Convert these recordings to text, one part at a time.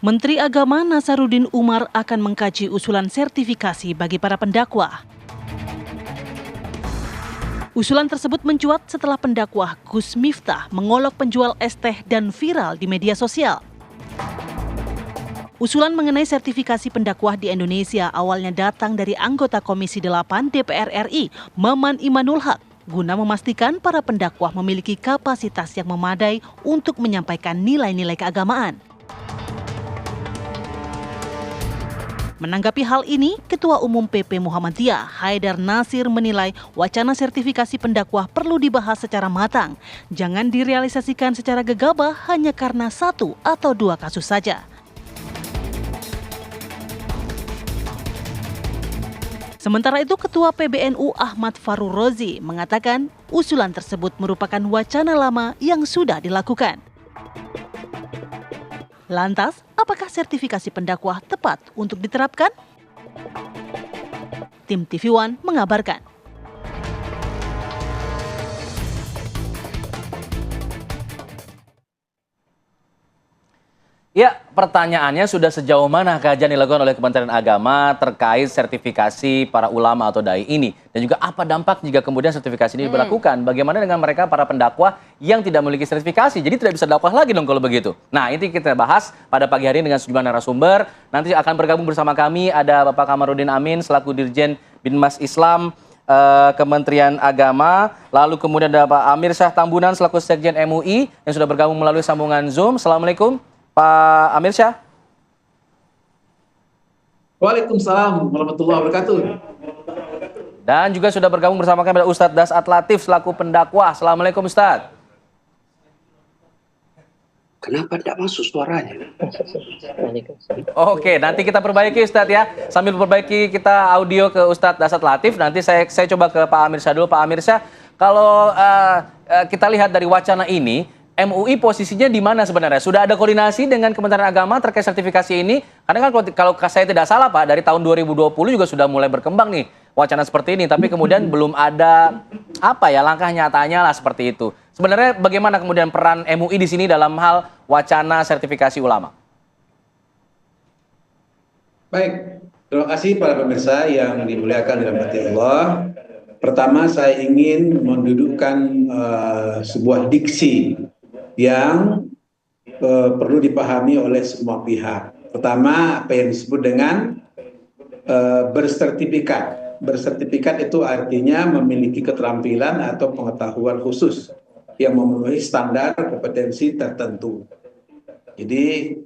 Menteri Agama Nasaruddin Umar akan mengkaji usulan sertifikasi bagi para pendakwah. Usulan tersebut mencuat setelah pendakwah Gus Miftah mengolok penjual es teh dan viral di media sosial. Usulan mengenai sertifikasi pendakwah di Indonesia awalnya datang dari anggota Komisi 8 DPR RI, Maman Imanul Haq, guna memastikan para pendakwah memiliki kapasitas yang memadai untuk menyampaikan nilai-nilai keagamaan. Menanggapi hal ini, Ketua Umum PP Muhammadiyah, Haidar Nasir menilai wacana sertifikasi pendakwah perlu dibahas secara matang. Jangan direalisasikan secara gegabah hanya karena 1 atau 2 kasus saja. Sementara itu, Ketua PBNU Ahmad Farur Rozi mengatakan usulan tersebut merupakan wacana lama yang sudah dilakukan. Lantas, apakah sertifikasi pendakwah tepat untuk diterapkan? Tim TV One mengabarkan. Ya, pertanyaannya sudah sejauh mana kajian dilakukan oleh Kementerian Agama terkait sertifikasi para ulama atau dai ini? Dan juga apa dampak jika kemudian sertifikasi ini diberlakukan? Bagaimana dengan mereka para pendakwah yang tidak memiliki sertifikasi? Jadi tidak bisa dakwah lagi dong kalau begitu. Nah, ini kita bahas pada pagi hari ini dengan sejumlah narasumber. Nanti akan bergabung bersama kami ada Bapak Kamarudin Amin selaku Dirjen Binmas Islam Kementerian Agama. Lalu kemudian ada Pak Amir Syah Tambunan selaku Sekjen MUI yang sudah bergabung melalui sambungan Zoom. Assalamualaikum. Pak Amir Syah. Waalaikumsalam warahmatullahi wabarakatuh. Dan juga sudah bergabung bersama kami ada Ustadz Dasat Latif selaku pendakwah. Assalamualaikum Ustadz. Kenapa tidak masuk suaranya? Oke, nanti kita perbaiki Ustadz ya. Sambil perbaiki kita audio ke Ustadz Dasat Latif. Nanti saya coba ke Pak Amir Syah dulu. Pak Amir Syah, kalau kita lihat dari wacana ini, MUI posisinya di mana sebenarnya? Sudah ada koordinasi dengan Kementerian Agama terkait sertifikasi ini? Karena kan kalau saya tidak salah Pak, dari tahun 2020 juga sudah mulai berkembang nih wacana seperti ini. Tapi kemudian belum ada langkah nyatanya lah seperti itu. Sebenarnya bagaimana kemudian peran MUI di sini dalam hal wacana sertifikasi ulama? Baik, terima kasih para pemirsa yang dimuliakan dalam hati Allah. Pertama saya ingin mendudukkan sebuah diksi yang perlu dipahami oleh semua pihak. Pertama, apa yang disebut dengan bersertifikat. Bersertifikat itu artinya memiliki keterampilan atau pengetahuan khusus yang memenuhi standar kompetensi tertentu. Jadi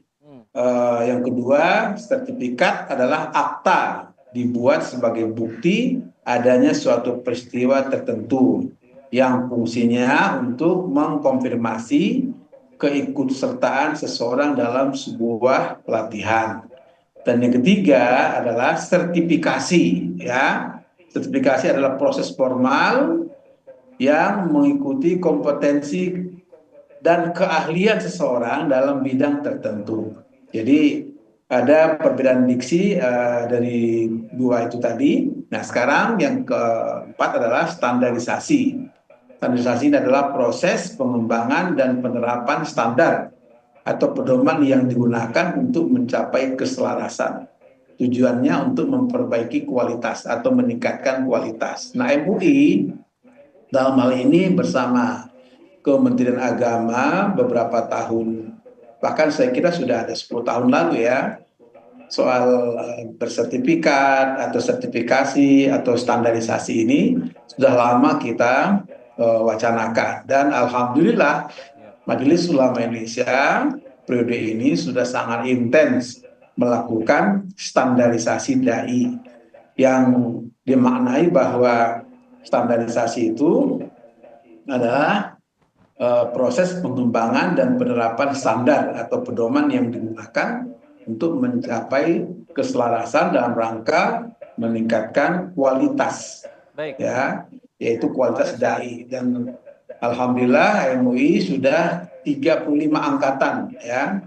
yang kedua, sertifikat adalah akta dibuat sebagai bukti adanya suatu peristiwa tertentu yang fungsinya untuk mengkonfirmasi keikutsertaan seseorang dalam sebuah pelatihan. Dan yang ketiga adalah sertifikasi, ya. Sertifikasi adalah proses formal yang mengikuti kompetensi dan keahlian seseorang dalam bidang tertentu. Jadi ada perbedaan diksi dari dua itu tadi. Nah, sekarang yang keempat adalah standarisasi. Standarisasi adalah proses pengembangan dan penerapan standar atau pedoman yang digunakan untuk mencapai keselarasan. Tujuannya untuk memperbaiki kualitas atau meningkatkan kualitas. Nah, MUI dalam hal ini bersama Kementerian Agama beberapa tahun, bahkan saya kira sudah ada 10 tahun lalu ya, soal bersertifikat atau sertifikasi atau standarisasi ini sudah lama kita wacanakan. Dan alhamdulillah Majelis Ulama Indonesia periode ini sudah sangat intens melakukan standarisasi dai yang dimaknai bahwa standarisasi itu adalah proses pengembangan dan penerapan standar atau pedoman yang digunakan untuk mencapai keselarasan dalam rangka meningkatkan kualitas. Baik. Ya, yaitu kualitas dai. Dan alhamdulillah MUI sudah 35 angkatan ya,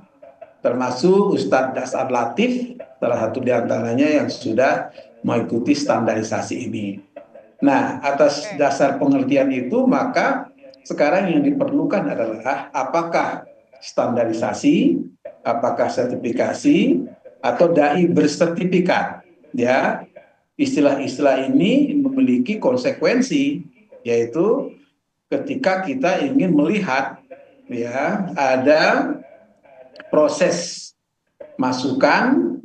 termasuk Ustadz Dasat Latif salah satu diantaranya yang sudah mengikuti standarisasi ini. Nah, atas dasar pengertian itu maka sekarang yang diperlukan adalah apakah standarisasi, apakah sertifikasi, atau dai bersertifikat. Ya, istilah-istilah ini memiliki konsekuensi, yaitu ketika kita ingin melihat ya ada proses masukan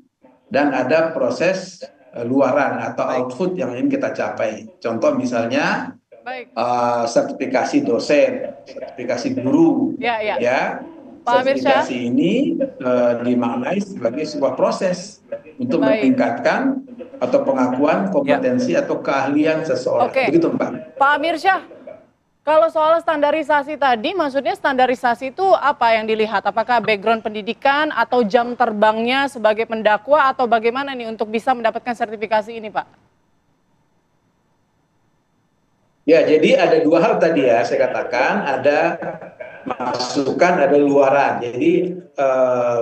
dan ada proses luaran atau output yang ingin kita capai. Contoh misalnya sertifikasi dosen, sertifikasi guru, ya. Pak Amirsya, Sertifikasi ini dimaknai sebagai sebuah proses untuk meningkatkan atau pengakuan kompetensi atau keahlian seseorang. Begitu, Mbak. Pak Amirsya, kalau soal standarisasi tadi, maksudnya standarisasi itu apa yang dilihat? Apakah background pendidikan atau jam terbangnya sebagai pendakwa atau bagaimana nih untuk bisa mendapatkan sertifikasi ini, Pak? Ya, jadi ada dua hal tadi ya, saya katakan ada masukan, ada luaran. Jadi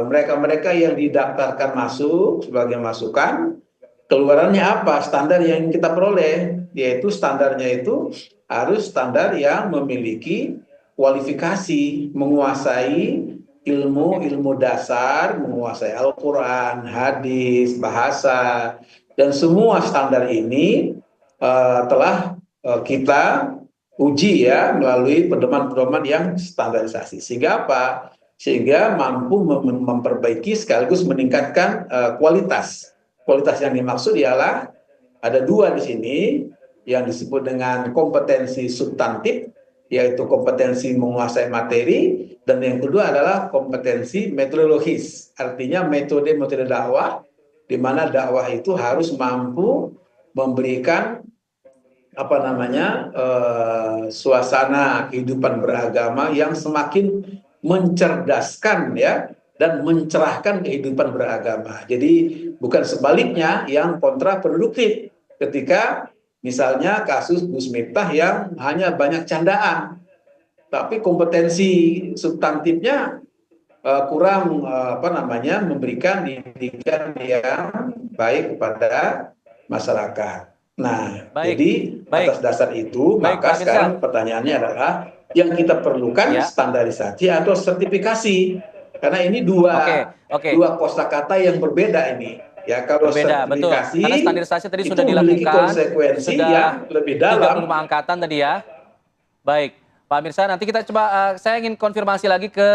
mereka-mereka yang didaftarkan masuk sebagai masukan, keluarannya apa? Standar yang kita peroleh, yaitu standarnya itu harus standar yang memiliki kualifikasi, menguasai ilmu dasar, menguasai Al-Quran, hadis, bahasa, dan semua standar ini telah kita uji ya melalui pedoman-pedoman yang standarisasi. Sehingga apa? Sehingga mampu memperbaiki sekaligus meningkatkan kualitas. Kualitas yang dimaksud ialah ada dua di sini yang disebut dengan kompetensi substantif, yaitu kompetensi menguasai materi, dan yang kedua adalah kompetensi metodologis, artinya metode-metode dakwah, di mana dakwah itu harus mampu memberikan suasana kehidupan beragama yang semakin mencerdaskan ya dan mencerahkan kehidupan beragama. Jadi bukan sebaliknya yang kontraproduktif ketika misalnya kasus Gus Miftah yang hanya banyak candaan, tapi kompetensi substantifnya kurang memberikan didikan yang baik kepada masyarakat. Nah, jadi atas dasar itu maka sekarang pertanyaannya adalah yang kita perlukan standarisasi atau sertifikasi, karena ini dua kosakata yang berbeda ini. Ya, kalau sertifikasi, karena standarisasi tadi itu sudah memiliki dilakukan, konsekuensi sudah yang lebih dalam. 35 angkatan tadi ya. Baik, Pak Amirsya, nanti kita coba, saya ingin konfirmasi lagi ke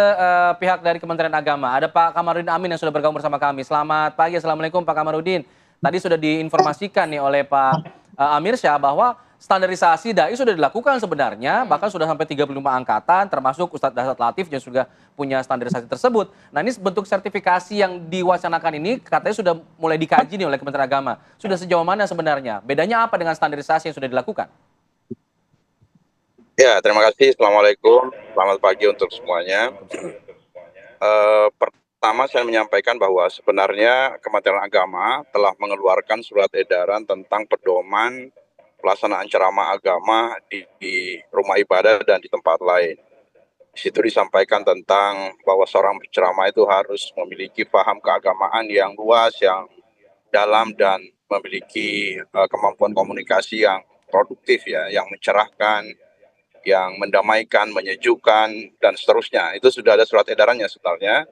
pihak dari Kementerian Agama. Ada Pak Kamarudin Amin yang sudah bergabung bersama kami. Selamat pagi, Assalamualaikum Pak Kamarudin. Tadi sudah diinformasikan nih oleh Pak Amirsya bahwa standarisasi dai sudah dilakukan sebenarnya, bahkan sudah sampai 35 angkatan, termasuk Ustadz Dasat Latif yang juga punya standarisasi tersebut. Nah, ini bentuk sertifikasi yang diwacanakan ini katanya sudah mulai dikaji nih oleh Kementerian Agama. Sudah sejauh mana sebenarnya? Bedanya apa dengan standarisasi yang sudah dilakukan? Ya, terima kasih. Assalamualaikum. Selamat pagi untuk semuanya. Pertama saya menyampaikan bahwa sebenarnya Kementerian Agama telah mengeluarkan surat edaran tentang pedoman pelaksanaan ceramah agama di rumah ibadah dan di tempat lain. Di situ disampaikan tentang bahwa seorang penceramah itu harus memiliki paham keagamaan yang luas, yang dalam, dan memiliki kemampuan komunikasi yang produktif ya, yang mencerahkan, yang mendamaikan, menyejukkan, dan seterusnya. Itu sudah ada surat edarannya sebenarnya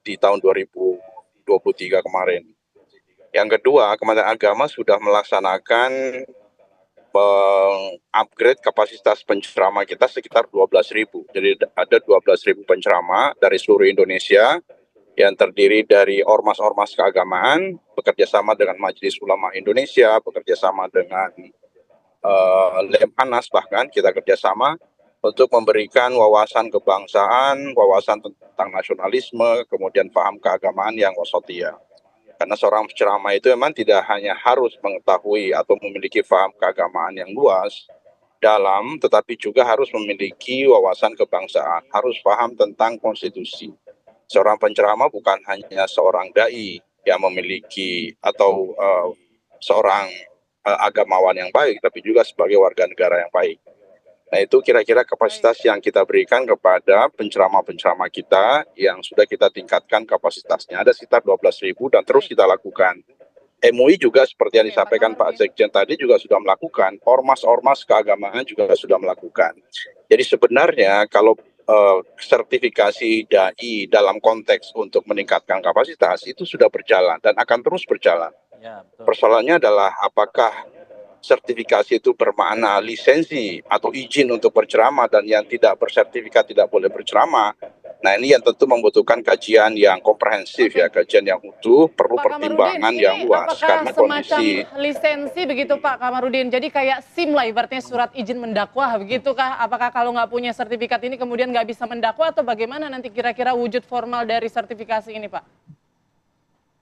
di tahun 2023 kemarin. Yang kedua, Kementerian Agama sudah melaksanakan upgrade kapasitas penceramah kita sekitar 12.000. Jadi ada 12.000 penceramah dari seluruh Indonesia yang terdiri dari ormas-ormas keagamaan, bekerjasama dengan Majelis Ulama Indonesia, bekerjasama dengan Lemhanas, bahkan kita kerjasama untuk memberikan wawasan kebangsaan, wawasan tentang nasionalisme, kemudian paham keagamaan yang wasatiyah. Karena seorang penceramah itu memang tidak hanya harus mengetahui atau memiliki paham keagamaan yang luas, dalam, tetapi juga harus memiliki wawasan kebangsaan, harus paham tentang konstitusi. Seorang penceramah bukan hanya seorang dai yang memiliki atau seorang agamawan yang baik, tapi juga sebagai warga negara yang baik. Nah, itu kira-kira kapasitas yang kita berikan kepada penceramah-penceramah kita yang sudah kita tingkatkan kapasitasnya. Ada sekitar 12.000 dan terus kita lakukan. MUI juga seperti yang disampaikan Pak Sekjen tadi juga sudah melakukan, ormas-ormas keagamaan juga sudah melakukan. Jadi sebenarnya kalau sertifikasi dai dalam konteks untuk meningkatkan kapasitas itu sudah berjalan dan akan terus berjalan. Ya, betul. Persoalannya adalah apakah sertifikasi itu bermakna lisensi atau izin untuk berceramah dan yang tidak bersertifikat tidak boleh berceramah. Nah, ini yang tentu membutuhkan kajian yang komprehensif ya, kajian yang utuh, perlu Pak pertimbangan Kamarudin, yang ini luas apakah karena semacam kondisi lisensi begitu Pak Kamarudin? Jadi kayak SIM lah ibaratnya surat izin mendakwah begitu kah? Apakah kalau nggak punya sertifikat ini kemudian nggak bisa mendakwah atau bagaimana nanti kira-kira wujud formal dari sertifikasi ini Pak?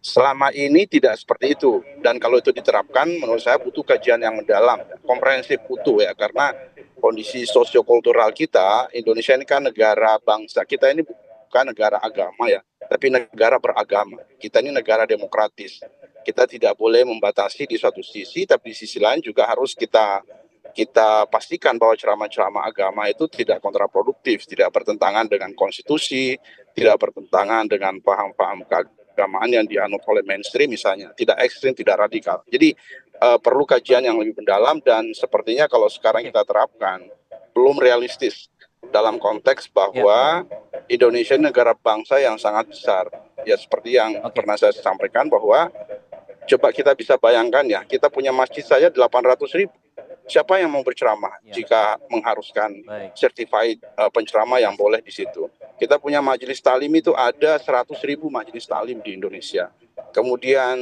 selama ini tidak seperti itu, dan kalau itu diterapkan menurut saya butuh kajian yang mendalam, komprehensif utuh ya, karena kondisi sosiokultural kita, Indonesia ini kan negara bangsa, kita ini bukan negara agama ya, tapi negara beragama. Kita ini negara demokratis. Kita tidak boleh membatasi di suatu sisi, tapi di sisi lain juga harus kita pastikan bahwa ceramah-ceramah agama itu tidak kontraproduktif, tidak bertentangan dengan konstitusi, tidak bertentangan dengan paham-paham keagamaan yang dianut oleh mainstream misalnya, tidak ekstrim, tidak radikal. Jadi perlu kajian yang lebih mendalam dan sepertinya kalau sekarang kita terapkan belum realistis dalam konteks bahwa Indonesia ini negara bangsa yang sangat besar. Ya seperti yang pernah saya sampaikan bahwa coba kita bisa bayangkan ya, kita punya masjid saja 800.000. Siapa yang mau berceramah jika mengharuskan certified penceramah yang boleh di situ? Kita punya majelis taklim itu ada 100.000 majelis taklim di Indonesia. Kemudian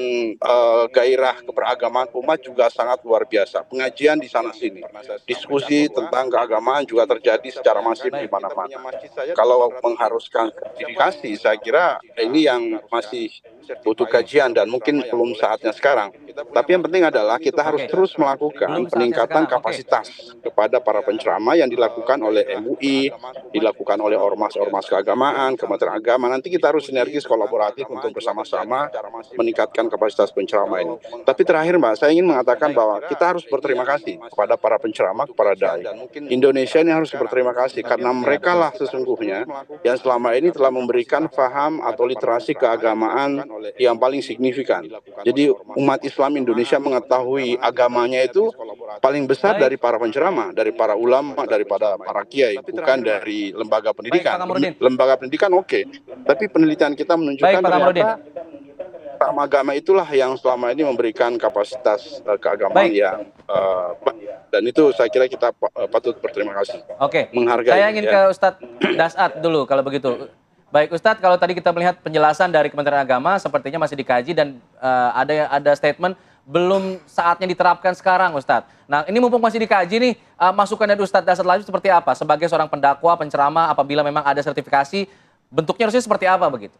gairah keberagaman umat juga sangat luar biasa. Pengajian di sana sini, diskusi tentang keagamaan juga terjadi secara masif di mana-mana. Kalau mengharuskan sertifikasi, saya kira ini yang masih butuh kajian dan mungkin belum saatnya sekarang. Tapi yang penting adalah kita harus terus melakukan peningkatan kapasitas kepada para penceramah yang dilakukan oleh MUI, dilakukan oleh ormas-ormas keagamaan, Kementerian Agama. Nanti kita harus sinergis kolaboratif untuk bersama-sama meningkatkan kapasitas penceramah ini. Tapi terakhir Mbak, saya ingin mengatakan bahwa kita harus berterima kasih kepada para penceramah, kepada dai. Indonesia ini harus berterima kasih karena mereka lah sesungguhnya yang selama ini telah memberikan faham atau literasi keagamaan yang paling signifikan. Jadi umat Islam Indonesia mengetahui agamanya itu paling besar dari para penceramah, dari para ulama, daripada para kiai, bukan dari lembaga pendidikan. Lembaga pendidikan oke, tapi penelitian kita menunjukkan ternyata agama itulah yang selama ini memberikan kapasitas keagamaan yang dan itu saya kira kita patut berterima kasih. Oke, menghargai. Saya ingin ke Ustadz Dasat dulu kalau begitu. Baik Ustadz, kalau tadi kita melihat penjelasan dari Kementerian Agama sepertinya masih dikaji dan ada statement belum saatnya diterapkan sekarang Ustadz. Nah ini mumpung masih dikaji nih, masukan dari Ustadz Dasat lagi seperti apa? Sebagai seorang pendakwah, penceramah, apabila memang ada sertifikasi, bentuknya harusnya seperti apa begitu?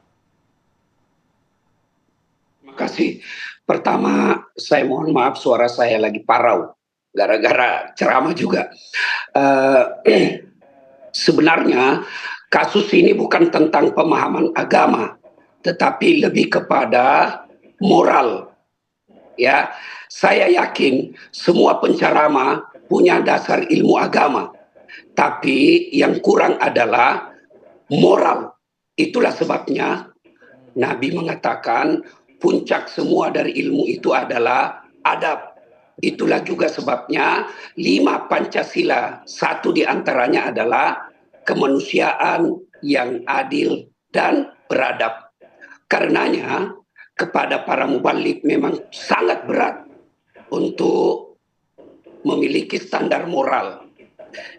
Terima kasih. Pertama, saya mohon maaf suara saya lagi parau, gara-gara ceramah juga. Sebenarnya kasus ini bukan tentang pemahaman agama, tetapi lebih kepada moral. Ya, saya yakin semua penceramah punya dasar ilmu agama, tapi yang kurang adalah moral. Itulah sebabnya Nabi mengatakan puncak semua dari ilmu itu adalah adab. Itulah juga sebabnya 5 Pancasila, satu di antaranya adalah kemanusiaan yang adil dan beradab. Karenanya kepada para mubalik memang sangat berat untuk memiliki standar moral.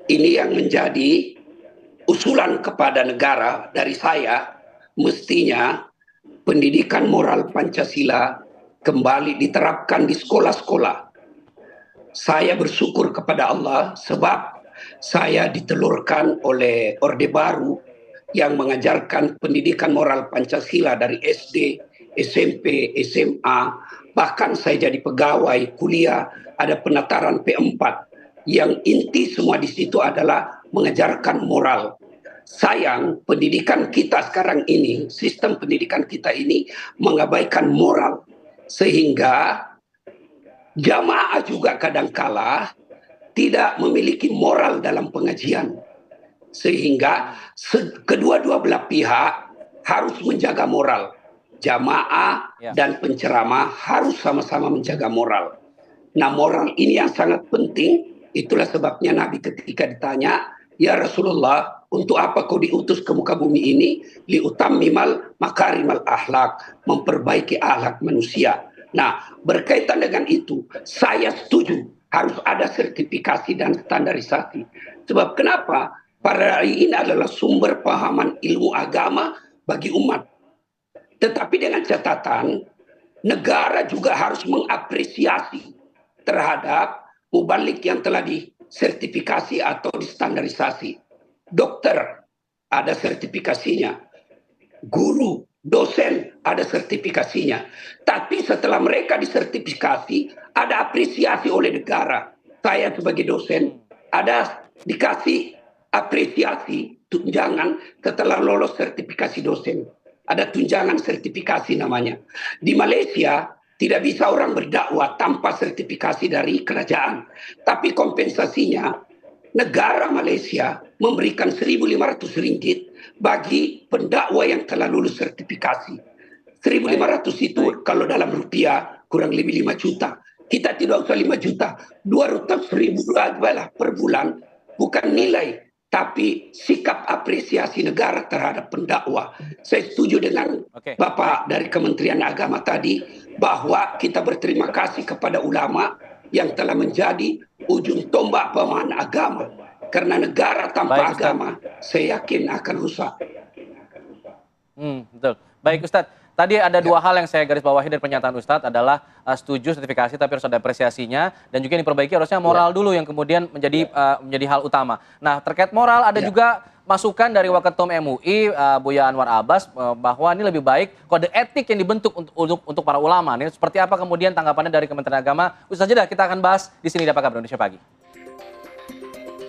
Ini yang menjadi usulan kepada negara dari saya, mestinya pendidikan moral Pancasila kembali diterapkan di sekolah-sekolah. Saya bersyukur kepada Allah sebab saya ditelurkan oleh Orde Baru yang mengajarkan pendidikan moral Pancasila dari SD, SMP, SMA, bahkan saya jadi pegawai kuliah, ada penataran P4. Yang inti semua di situ adalah mengajarkan moral. Sayang, pendidikan kita sekarang ini, sistem pendidikan kita ini mengabaikan moral. Sehingga jamaah juga kadangkala tidak memiliki moral dalam pengajian. Sehingga kedua-dua belah pihak harus menjaga moral. Jamaah dan penceramah harus sama-sama menjaga moral. Nah, moral ini yang sangat penting. Itulah sebabnya Nabi ketika ditanya, "Ya Rasulullah, untuk apa kau diutus ke muka bumi ini? Liutammimal makarimal akhlak, memperbaiki akhlak manusia. Nah, berkaitan dengan itu, saya setuju harus ada sertifikasi dan standarisasi. Sebab kenapa? Pada hari ini adalah sumber pahaman ilmu agama bagi umat. Tetapi dengan catatan, negara juga harus mengapresiasi terhadap mubalik yang telah disertifikasi atau distandarisasi. Dokter ada sertifikasinya, guru, dosen ada sertifikasinya. Tapi setelah mereka disertifikasi, ada apresiasi oleh negara. Saya sebagai dosen ada dikasih apresiasi tunjangan setelah lolos sertifikasi dosen. Ada tunjangan sertifikasi namanya. Di Malaysia tidak bisa orang berdakwah tanpa sertifikasi dari kerajaan. Tapi kompensasinya negara Malaysia memberikan 1.500 ringgit bagi pendakwa yang telah lulus sertifikasi. 1.500 itu kalau dalam rupiah kurang lebih 5 juta. Kita tidak usah 5 juta, 200.000 lah per bulan, bukan nilai, tapi sikap apresiasi negara terhadap pendakwa. Saya setuju dengan Bapak dari Kementerian Agama tadi bahwa kita berterima kasih kepada ulama yang telah menjadi ujung tombak pemahaman agama. Karena negara tanpa agama, saya yakin akan rusak. Betul. Baik Ustadz, tadi ada dua hal yang saya garis bawahi dari pernyataan Ustadz adalah setuju sertifikasi tapi harus ada apresiasinya, dan juga yang diperbaiki harusnya moral dulu yang kemudian menjadi hal utama. Nah, terkait moral ada juga masukan dari Waketum MUI Buya Anwar Abbas bahwa ini lebih baik kode etik yang dibentuk untuk para ulama. Ini seperti apa kemudian tanggapannya dari Kementerian Agama? Ustaz jeda, kita akan bahas di sini di Apa Kabar Indonesia Pagi.